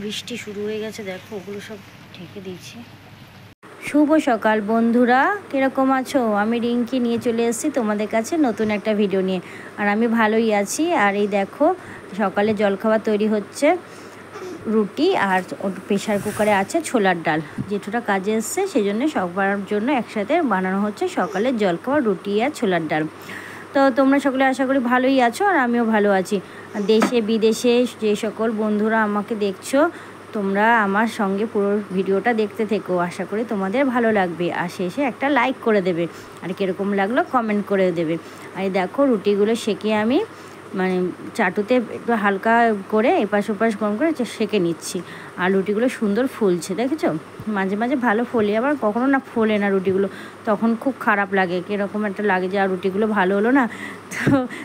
বৃষ্টি শুরু হয়ে গেছে, দেখো ওগুলো সব ঢেকে দিয়েছি। শুভ সকাল বন্ধুরা, কীরকম আছো? আমি রিঙ্কি নিয়ে চলে এসেছি তোমাদের কাছে নতুন একটা ভিডিও নিয়ে। আর আমি ভালোই আছি। আর এই দেখো সকালে জলখাবার তৈরি হচ্ছে, রুটি আর প্রেশার কুকারে আছে ছোলার ডাল। যেটুটা কাজে এসছে সেই জন্য সবার জন্য একসাথে বানানো হচ্ছে সকালের জলখাবার, রুটি আর ছোলার ডাল। তো তোমরা সকলে আশা করি ভালোই আছো, আর আমিও ভালো আছি। দেশে বিদেশে যে সকল বন্ধুরা আমাকে দেখছো, তোমরা আমার সঙ্গে পুরো ভিডিওটা দেখতে থেকো। আশা করি তোমাদের ভালো লাগবে। আর শেষে একটা লাইক করে দেবে, আর কীরকম লাগলো কমেন্ট করে দেবে। আর দেখো রুটিগুলো সেঁকে আমি মানে চাটুতে একটু হালকা করে এপাশ ওপাশ গরম করে সেঁকে নিচ্ছি। আর রুটিগুলো সুন্দর ফুলছে, দেখেছো? মাঝে মাঝে ভালো ফোলে, আবার কখনো না ফোলে না রুটিগুলো, তখন খুব খারাপ লাগে, কীরকম একটা লাগে যে আর রুটিগুলো ভালো হলো না। তো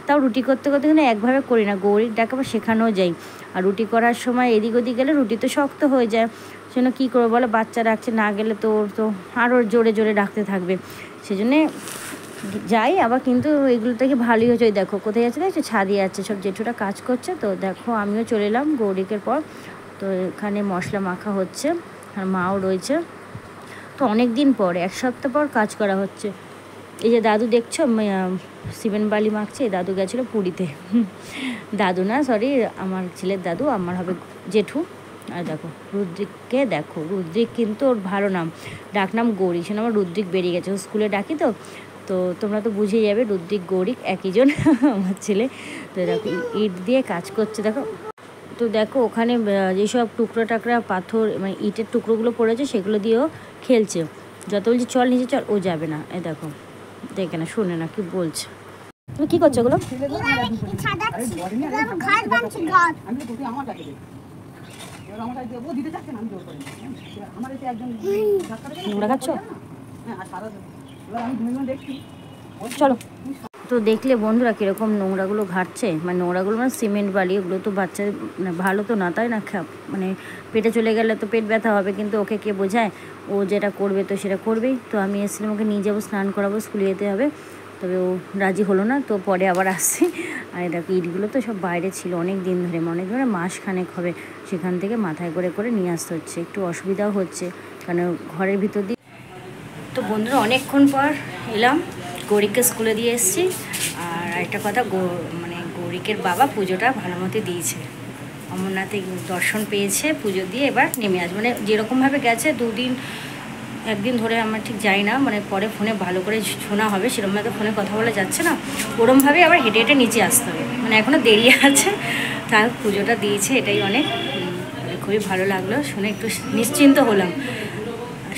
তাও রুটি করতে করতে কিন্তু একভাবে করি না, গৌরীর ডাকে আবার শেখানো যায়। আর রুটি করার সময় এদিক ওদিক গেলে রুটি তো শক্ত হয়ে যায়, সেজন্য কী করবো বলো, বাচ্চা রাখছে, না গেলে তো ওর তো আরও জোরে জোরে রাখতে থাকবে, সেজন্যে যাই। আবার কিন্তু এগুলো থেকে ভালোই হচ্ছে। ওই দেখো কোথায় যাচ্ছে, দেখছো ছাদে যাচ্ছে, সব জেঠুটা কাজ করছে। তো দেখো আমিও চলে এলাম গৌরিকের পর। তো এখানে মশলা মাখা হচ্ছে, আর মাও রয়েছে। তো অনেক দিন পর, 1 সপ্তাহ পর কাজ করা হচ্ছে। এই যে দাদু দেখছো সিমেন্ট বালি মাখছে, এই দাদু গেছিলো পুরীতে। দাদু না, সরি, আমার ছেলের দাদু, আমার হবে জেঠু। আর দেখো রুদ্রিককে দেখো, রুদ্রিক কিন্তু ওর ভালো নাম, ডাকনাম গৌরী, সে আমার রুদ্রিক বেরিয়ে গেছে, স্কুলে ডাকি তো। তো তোমরা তো বুঝেই যাবে রুদ্রিক গৌরিক একইজন আমার ছেলে। তো দেখো ইট দিয়ে কাজ করছে, দেখো। তো দেখো ওখানে যেসব টুকরো টাকরা পাথর মানে ইটের টুকরোগুলো পড়েছে সেগুলো দিয়েও খেলছে। যত বলছি চল নিচে চল, ও যাবে না। এই দেখো দেখে না, শোনে না কি বলছে। তুমি কি করছো ওগুলো? নোংরা খাচ্ছ? চলো। তো দেখলে বন্ধুরা কীরকম নোংরাগুলো ঘাটছে, মানে নোংরাগুলো মানে সিমেন্ট বালি, ওগুলো তো বাচ্চা মানে ভালো তো না, তাই না? মানে পেটে চলে গেলে তো পেট ব্যথা হবে, কিন্তু ওকে কে বোঝায়, ও যেটা করবে তো সেটা করবেই। তো আমি এসেছিলাম ওকে নিয়ে যাবো, স্নান করাবো, স্কুলে যেতে হবে, তবে ও রাজি হলো না। তো পরে আবার আসছি। আর দেখো ইটগুলো তো সব বাইরে ছিল অনেক দিন ধরে, অনেক ধরে মাসখানেক হবে, সেখান থেকে মাথায় করে করে নিয়ে আসতে হচ্ছে, একটু অসুবিধাও হচ্ছে কারণ ঘরের ভিতর দিয়ে। তো বন্ধুরা অনেকক্ষণ পর এলাম, গৌরিককে স্কুলে দিয়ে এসেছি। আর একটা কথা, মানে গৌরিকের বাবা পুজোটা ভালো মতো দিয়েছে, অমরনাথে দর্শন পেয়েছে, পুজো দিয়ে এবার নেমে আসবে। মানে যেরকমভাবে গেছে 2 দিন 1 দিন ধরে, আমার ঠিক যাই না, মানে পরে ফোনে ভালো করে শোনা হবে, সেরকমভাবে ফোনে কথা বলা যাচ্ছে না, ওরমভাবে আবার হেঁটে হেঁটে নিচে আসতে হবে, মানে এখনও দেরি আছে। তার পুজোটা দিয়েছে, এটাই অনেক, খুবই ভালো লাগলো শুনে, একটু নিশ্চিন্ত হলাম।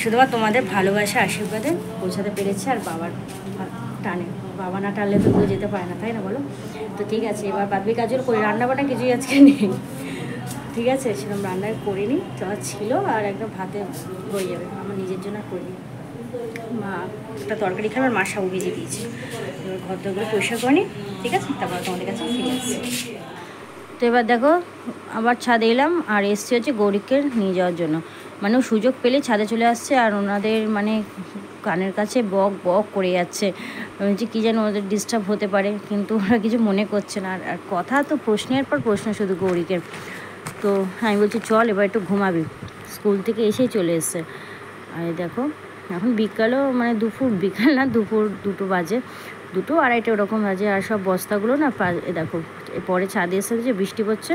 শুধুমাত্র তোমাদের ভালোবাসা আশীর্বাদে পৌঁছাতে পেরেছে, আর বাবার টানে, বাবা না টানলে তো পুরো যেতে পারে না, তাই না বলো? তো ঠিক আছে, এবার বাদবি কাজগুলো করি, রান্নাবান্না কিছুই আজকে নেই, ঠিক আছে? সেরকম রান্না করিনি, যা ছিল আর একদম ভাতে হয়ে যাবে, আমার নিজের জন্য করিনি। মা একটা তরকারি খাবার, মা সাবু ভেজে দিয়েছে, এবার ঘর দরগুলো পরিষ্কার করে নিই, ঠিক আছে? তারপর তোমাদের কাছে ফিরে আসছি। তো এবার দেখো আবার ছাদে এলাম, আর এসছি হচ্ছে গৌরিককে নিয়ে যাওয়ার জন্য। মানে সুযোগ পেলে ছাদে চলে আসছে, আর ওনাদের মানে কানের কাছে বক বক করে যাচ্ছে, যে কী যেন ওদের ডিস্টার্ব হতে পারে, কিন্তু ওরা কিছু মনে করছে না। আর কথা তো প্রশ্নের পর প্রশ্ন শুধু গৌরিকের। তো আমি বলছি চল এবার একটু ঘুমাবি, স্কুল থেকে এসেই চলে এসছে। আর দেখো এখন বিকালও মানে বিকাল না, দুপুর 2 বাজে, 2, 2:30 ওরকম বাজে। আর সব বস্তাগুলো না দেখো পরে ছাদে এসে যে বৃষ্টি পড়ছে,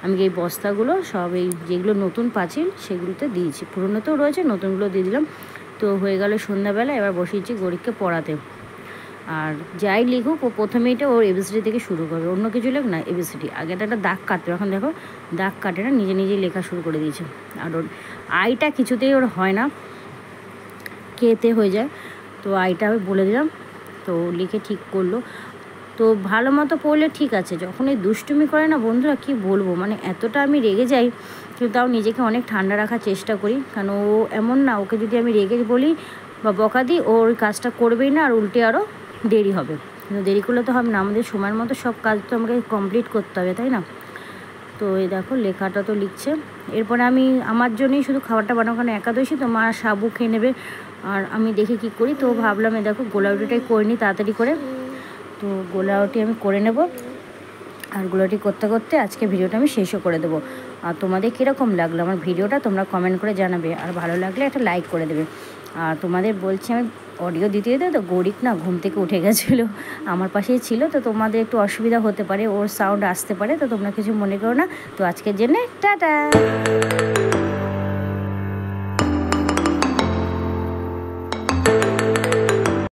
আমি এই বস্তাগুলো সব এই যেগুলো নতুন পাঁচিল সেগুলোতে দিয়েছি, পুরোনোতেও রয়েছে, নতুনগুলো দিয়ে দিলাম। তো হয়ে গেল সন্ধ্যাবেলা, এবার বসিয়েছি গরিবকে পড়াতে। আর যাই লিখুক ও প্রথমে এটা ওর এবিসিডি থেকে শুরু করবে, অন্য কিছু লেখ না, এবিসিডি। আগে তো একটা দাগ কাটতো, এখন দেখো দাগ কাটে না, নিজে নিজেই লেখা শুরু করে দিয়েছে। আর ওর আইটা কিছুতেই ওর হয় না, কেতে হয়ে যায়, তো আইটা আমি বলে দিলাম, তো লিখে ঠিক করলো। তো ভালো মতো পড়লে ঠিক আছে, যখন এই দুষ্টুমি করে না বন্ধুরা, কি বলবো, মানে এতটা আমি রেগে যাই, কিন্তু তাও নিজেকে অনেক ঠান্ডা রাখার চেষ্টা করি, কারণ ও এমন না, ওকে যদি আমি রেগে বলি বা বকা দিই, ওর কাজটা করবেই না, আর উল্টে আরও দেরি হবে। কিন্তু দেরি করলে তো হবে না, আমাদের সময়ের মতো সব কাজ তো আমাকে কমপ্লিট করতে হবে, তাই না? তো এই দেখো লেখাটা তো লিখছে। এরপরে আমি আমার জন্যই শুধু খাবারটা বানাবো, কারণ একাদশী তো, মা সাবু খেয়ে নেবে, আর আমি দেখি কি করি। তো ভাবলাম এই দেখো গোলাউটিটাই করে নিই তাড়াতাড়ি করে, তো গোলাউটি আমি করে নেব। আর গুলোটি করতে করতে আজকে ভিডিওটা আমি শেষও করে দেবো। আর তোমাদের কীরকম লাগলো আমার ভিডিওটা তোমরা কমেন্ট করে জানাবে, আর ভালো লাগলে একটা লাইক করে দেবে। আর তোমাদের বলছি আমি অডিও দিতে দিতে তো গৌরিক না ঘুম থেকে উঠে গেছিলো, আমার পাশেই ছিল, তো তোমাদের একটু অসুবিধা হতে পারে, ওর সাউন্ড আসতে পারে, তো তোমরা কিছু মনে করো না। তো আজকের জন্যে টাটা।